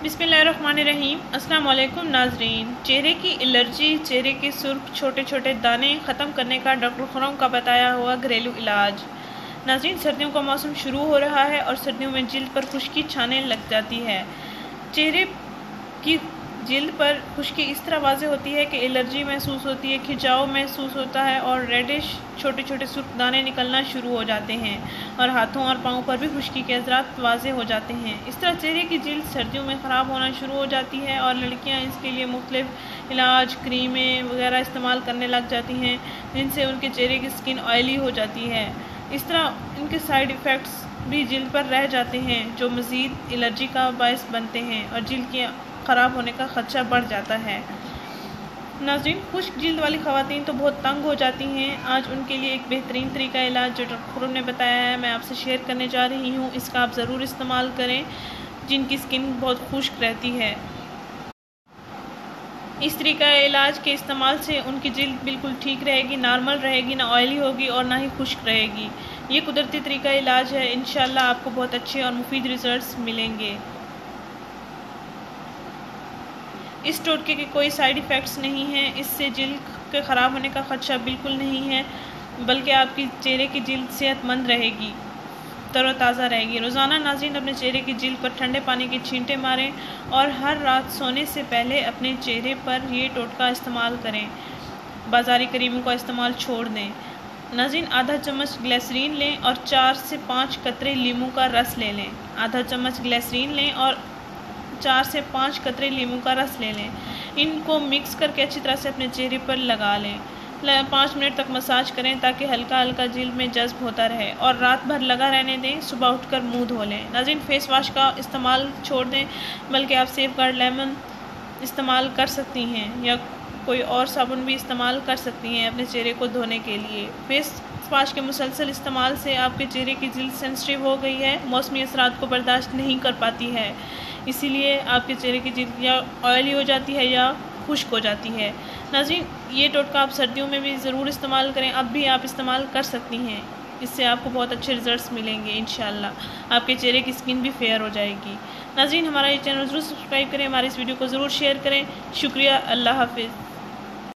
बिस्मिल्लाहिर्रहमानिर्रहीम। अस्सलाम वालेकुम नाजरीन। चेहरे की एलर्जी, चेहरे के सुर्ख, छोटे छोटे दाने ख़त्म करने का डॉक्टर खुरम का बताया हुआ घरेलू इलाज। नाजरीन, सर्दियों का मौसम शुरू हो रहा है और सर्दियों में जिल्द पर खुश्की छाने लग जाती है। चेहरे की जिल्द पर खुश्की इस तरह वाज़े होती है कि एलर्जी महसूस होती है, खिंचाव महसूस होता है और रेडिश छोटे छोटे सुर्ख दाने निकलना शुरू हो जाते हैं और हाथों और पाँव पर भी खुश्की के असरात वाज़े हो जाते हैं। इस तरह चेहरे की जिल्द सर्दियों में ख़राब होना शुरू हो जाती है और लड़कियां इसके लिए मुख्तलिफ इलाज, क्रीमें वगैरह इस्तेमाल करने लग जाती हैं, जिनसे उनके चेहरे की स्किन ऑयली हो जाती है। इस तरह इनके साइड इफ़ेक्ट्स भी जिल्द पर रह जाते हैं, जो मज़ीद एलर्जी का बायस बनते हैं और जिल्द की ख़राब होने का ख़दशा बढ़ जाता है। नाज़रीन, खुश्क जिल्द वाली ख़वातीन तो बहुत तंग हो जाती हैं। आज उनके लिए एक बेहतरीन तरीका इलाज जो डॉक्टर खुरम ने बताया है, मैं आपसे शेयर करने जा रही हूँ। इसका आप ज़रूर इस्तेमाल करें जिनकी स्किन बहुत खुश्क रहती है। इस तरीका इलाज के इस्तेमाल से उनकी जिल्द बिल्कुल ठीक रहेगी, नॉर्मल रहेगी, ना ऑयली होगी और ना ही खुश्क रहेगी। ये कुदरती तरीका इलाज है। इंशाल्लाह आपको बहुत अच्छे और मुफीद रिजल्ट्स मिलेंगे। इस टोटके के कोई साइड इफ़ेक्ट्स नहीं हैं। इससे जिल्द के ख़राब होने का ख़दशा बिल्कुल नहीं है, बल्कि आपकी चेहरे की जिल्द सेहतमंद रहेगी, तरोताज़ा रहेगी। रोज़ाना नाज़रीन अपने चेहरे की जिल्द पर ठंडे पानी के छींटे मारें और हर रात सोने से पहले अपने चेहरे पर ये टोटका इस्तेमाल करें। बाज़ारी क्रीमों का इस्तेमाल छोड़ दें। नाज़रीन, आधा चम्मच ग्लिसरीन लें और 4 से 5 कतरे लीमू का रस ले लें। आधा चम्मच ग्लिसरीन लें और 4 से 5 कतरे लीमू का रस ले लें। इनको मिक्स करके अच्छी तरह से अपने चेहरे पर लगा लें। 5 मिनट तक मसाज करें ताकि हल्का हल्का जिल्द में जज्ब होता रहे और रात भर लगा रहने दें। सुबह उठकर मुंह धो लें। नाज़रीन, फेस वॉश का इस्तेमाल छोड़ दें, बल्कि आप सेफगार्ड लेमन इस्तेमाल कर सकती हैं या कोई और साबुन भी इस्तेमाल कर सकती हैं अपने चेहरे को धोने के लिए। फेस वॉश के मुसलसल इस्तेमाल से आपके चेहरे की जिल्द सेंसिटिव हो गई है, मौसमी असरात को बर्दाश्त नहीं कर पाती है, इसीलिए आपके चेहरे की जिल्द या ऑयली हो जाती है या खुश्क हो जाती है। नाज़रीन, ये टोटका आप सर्दियों में भी ज़रूर इस्तेमाल करें। अब भी आप इस्तेमाल कर सकती हैं। इससे आपको बहुत अच्छे रिजल्ट्स मिलेंगे। इंशाल्लाह आपके चेहरे की स्किन भी फेयर हो जाएगी। नाज़रीन, हमारा ये चैनल ज़रूर सब्सक्राइब करें, हमारी इस वीडियो को ज़रूर शेयर करें। शुक्रिया। अल्लाह हाफिज़।